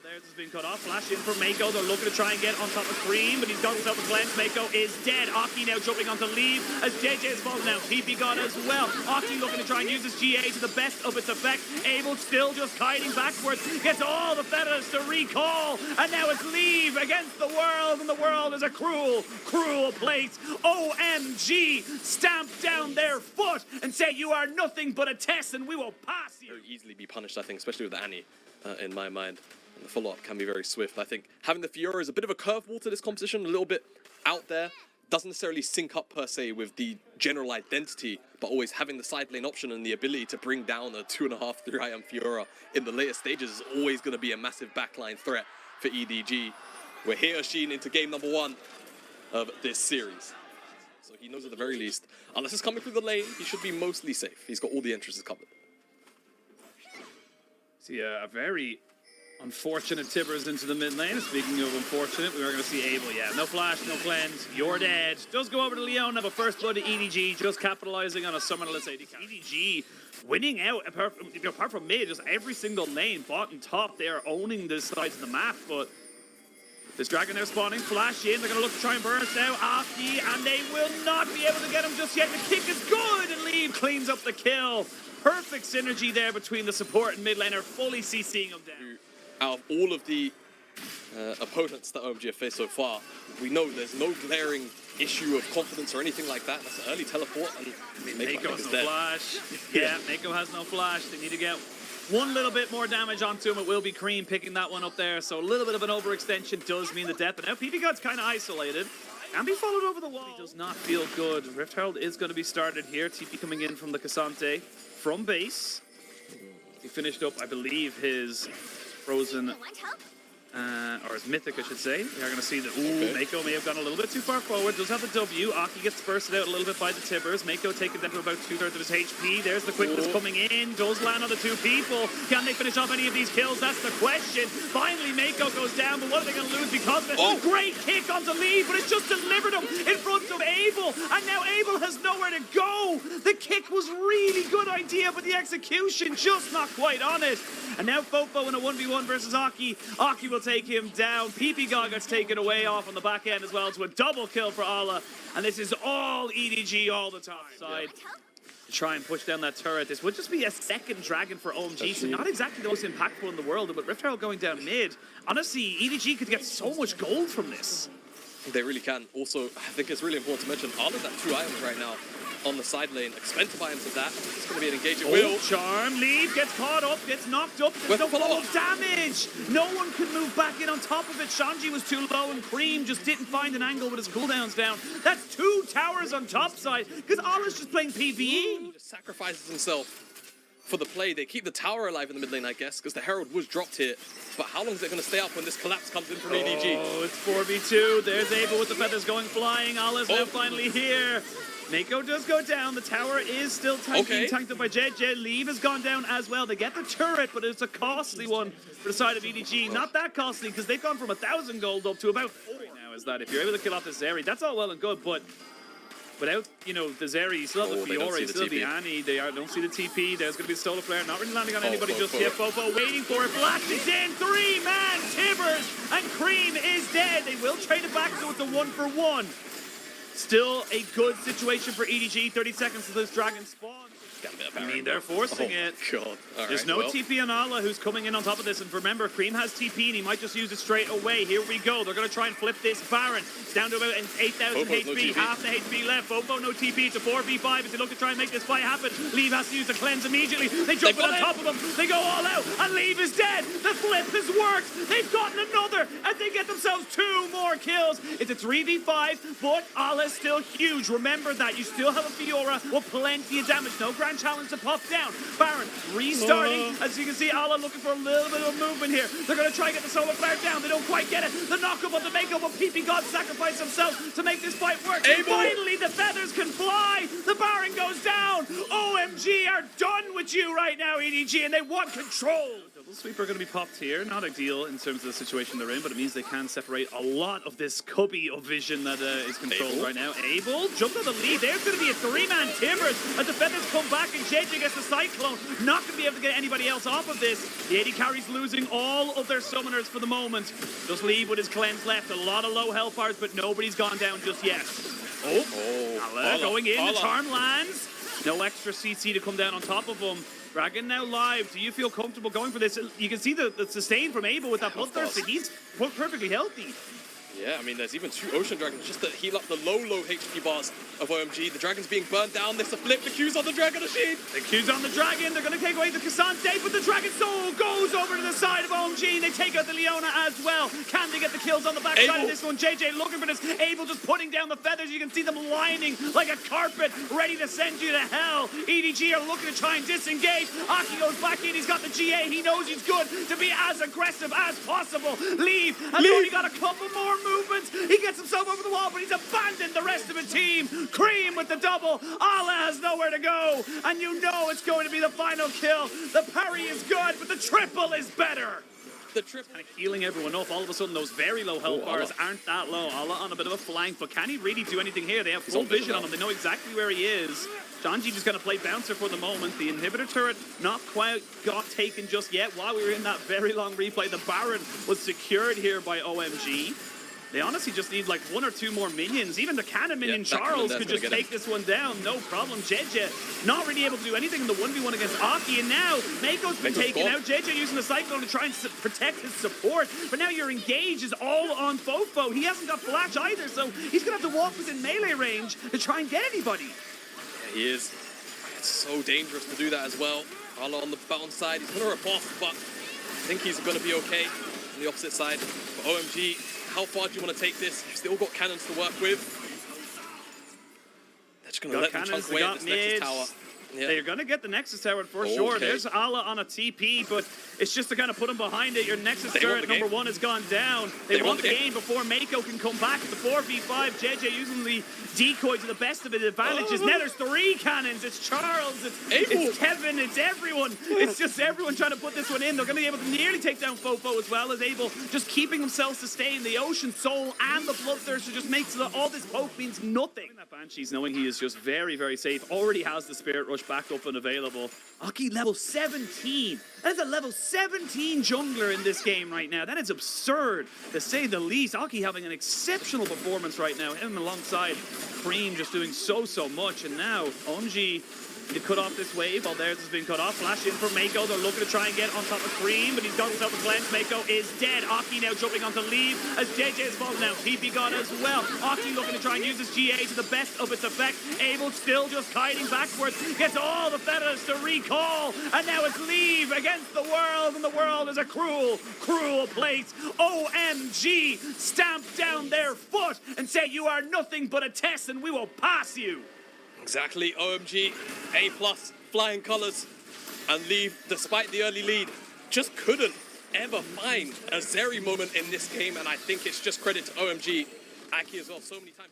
Theirs has been cut off. Flash in for Meiko. They're looking to try and get on top of Creme, but he's got himself a cleanse. Meiko is dead. Aki now jumping onto leave as Jiejie is falling down. Ppgod as well. Aki looking to try and use his GA to the best of its effect. Aprl still just kiting backwards. Gets all the feathers to recall. And now it's leave against the world. And the world is a cruel, cruel place. OMG stamp down their foot and say you are nothing but a test and we will pass you. Very easily be punished, I think, especially with Ahri in my mind. And the follow-up can be very swift. I think having the Fieora is a bit of a curveball to this competition, a little bit out there. Doesn't necessarily sync up per se with the general identity, but always having the side lane option and the ability to bring down a 2.5, 3 IM Fieora in the later stages is always going to be a massive backline threat for EDG. We're here, Sheen, into game number 1 of this series. So he knows at the very least, unless it's coming through the lane, he should be mostly safe. He's got all the entrances covered. See a very unfortunate Tibbers into the mid lane. Speaking of unfortunate, we are going to see Aprl. Yeah, no flash, no cleanse. You're dead. Does go over to Leona, but first blood to EDG, just capitalizing on a summonerless AD. EDG winning out, apart from mid, just every single lane, bot and top, they are owning this side of the map, but this dragon now spawning, flash in, they're going to look to try and burst out Aki, and they will not be able to get him just yet. The kick is good, and Leave cleans up the kill. Perfect synergy there between the support and mid laner, fully CCing him down. Out of all of the opponents that OMG have faced so far, we know there's no glaring issue of confidence or anything like that. That's an early teleport, and Meiko has no flash. Yeah, Meiko has no flash. They need to get one little bit more damage onto him. It will be Creme picking that one up there, so a little bit of an overextension does mean the death. But now Ppgod's kind of isolated. Can be followed over the wall. He does not feel good. Rift Herald is going to be started here. TP coming in from the Cassante from base. He finished up, I believe, his Frozen, or his Mythic, I should say. We are going to see that, Meiko may have gone a little bit too far forward. Does have the W. Aki gets bursted out a little bit by the Tibbers. Meiko taken down to about 2/3 of his HP. There's the quickness coming in. Does land on the 2 people. Can they finish off any of these kills? That's the question. Finally, Meiko goes down, but what are they going to lose because of it? Great kick onto lead, but it's just delivered him in front of Aprl, and now Aprl has nowhere to go. The kick was really good idea, but the execution just not quite on it. And now Fofo in a 1v1 versus Aki. Aki will take him down. Ppgod gets taken away off on the back end as well to a double kill for Allah. And this is all EDG all the time. Side to try and push down that turret. This would just be a second dragon for OMG, so not exactly the most impactful in the world, but Rift Herald going down mid. Honestly, EDG could get so much gold from this. They really can. Also, I think it's really important to mention Allah's at 2 items right now on the side lane. Expensive items of that. It's going to be an engaging will. Charm, leave, gets caught up, gets knocked up. There's no follow damage. No one could move back in on top of it. Shanji was too low, and Creme just didn't find an angle with his cooldowns down. That's 2 towers on top side, because Allah's just playing PvE. He just sacrifices himself for the play. They keep the tower alive in the mid lane, I guess, because the Herald was dropped here. But how long is it going to stay up when this collapse comes in from EDG? Oh, it's 4v2. There's Aprl with the feathers going flying. Allah's now finally here. Meiko does go down. The tower is still tanking, tanked up by Jiejie. Leave has gone down as well. They get the turret, but it's a costly one for the side of EDG. Not that costly, because they've gone from 1,000 gold up to about 40 now. Is that if you're able to kill off the Zeri, that's all well and good, but without, you know, the Zeri, you still have the Fieora, you still have the Ahri, they don't see the TP, there's going to be the Solar Flare, not really landing on anybody just yet. Fofo waiting for it, blasted in, 3-man Tibbers, and Creme is dead. They will trade it back, so it's a 1-for-1. Still a good situation for EDG, 30 seconds to this dragon spawn. I mean, they're forcing it. God. There's no TP on Allah, who's coming in on top of this. And remember, Creme has TP, and he might just use it straight away. Here we go. They're going to try and flip this Baron. It's down to about 8,000 HP. Half the HP left. Fofo, no TP. It's a 4v5 as they look to try and make this fight happen. Leave has to use the cleanse immediately. They jump on top of him. They go all out, and Leave is dead. The flip has worked. They've gotten another, and they get themselves 2 more kills. It's a 3v5, but Allah's still huge. Remember that. You still have a Fieora with plenty of damage. No grand challenge to pop down. Baron restarting. As you can see, Allah looking for a little bit of movement here. They're going to try and get the Solar Flare down. They don't quite get it. The knock-up on the Meiko, but Ppgod sacrificed himself to make this fight work. Finally, the feathers can fly. The Baron goes down. OMG are done with you right now, EDG, and they want control. Double sweeper going to be popped here. Not ideal in terms of the situation they're in, but it means they can separate a lot of this cubby of vision that is controlled right now. Aprl jumped on the lead. There's going to be a three-man Timbers as the Feathers come back and Jiejie gets the Cyclone. Not going to be able to get anybody else off of this. The AD carries losing all of their summoners for the moment. Just leave with his cleanse left. A lot of low health bars, but nobody's gone down just yet. Allah going in. The charm lands. No extra CC to come down on top of him. Rakan now live. Do you feel comfortable going for this? You can see the sustain from Aprl with that bloodthirst. He's perfectly healthy. Yeah, I mean, there's even 2 Ocean Dragons just to heal up the low HP bars of OMG. The Dragon's being burnt down. There's a flip. The Q's on the Dragon Machine. The Q's on the Dragon. They're going to take away the Cassante, but the Dragon Soul goes over to the side of OMG. They take out the Leona as well. Can they get the kills on the backside of this one? Jiejie looking for this. Aprl just putting down the feathers. You can see them lining like a carpet, ready to send you to hell. EDG are looking to try and disengage. Aki goes back in. He's got the Jiejie. He knows he's good to be as aggressive as possible. Leave. Has only got a couple more movements. He gets himself over the wall, but he's abandoned the rest of the team. Creme with the double. Allah has nowhere to go, and you know it's going to be the final kill. The parry is good, but the triple is better. The triple kind of healing everyone up. All of a sudden, those very low health bars aren't that low. Allah on a bit of a flank, but can he really do anything here? They have full vision on him. They know exactly where he is. Shanji just going to play bouncer for the moment. The inhibitor turret not quite got taken just yet. While we were in that very long replay, the Baron was secured here by OMG. They honestly just need like 1 or 2 more minions. Even the cannon minion Charles could just take this one down. No problem. Jiejie not really able to do anything in the 1v1 against Aki. And now Meiko's been taken out. Jiejie using the Cyclone to try and protect his support. But now your engage is all on Fofo. He hasn't got flash either, so he's going to have to walk within melee range to try and get anybody. Yeah, he is. It's so dangerous to do that as well. Allah on the bounce side. He's going to ripoff, but I think he's going to be okay on the opposite side. But OMG, how far do you want to take this? You've still got cannons to work with. They're just going to let them chunk away at this Nexus Tower. Yeah. They're going to get the Nexus Tower for sure. There's Allah on a TP, but it's just to kind of put him behind it. Your Nexus turret number 1 has gone down. They won the game before Meiko can come back at the 4v5. Jiejie using the decoy to the best of his advantages. Now there's 3 cannons. It's Charles, it's Kevin, it's everyone. It's just everyone trying to put this one in. They're going to be able to nearly take down Fofo as well as Aprl, just keeping himself sustained. The Ocean Soul and the Bloodthirster just makes so that all this poke means nothing. That Banshee's knowing he is just very, very safe. Already has the Spirit Rush back up and available. Aki level 17. That is a level 17 jungler in this game right now. That is absurd, to say the least. Aki having an exceptional performance right now. Him alongside Creme just doing so much. And now OMG to cut off this wave while theirs has been cut off. Flash in for Meiko. They're looking to try and get on top of Creme, but he's got himself a cleanse. Meiko is dead. Aki now jumping onto leave as Jiejie has fallen down. Ppgod as well. Aki looking to try and use his GA to the best of its effect. Aprl still just kiting backwards. Gets all the feathers to recall. And now it's leave against the world. And the world is a cruel, cruel place. OMG stamp down their foot and say you are nothing but a test and we will pass you. Exactly, OMG, A+, flying colors, and leave, despite the early lead, just couldn't ever find a Zeri moment in this game, and I think it's just credit to OMG. Aki as well, so many times.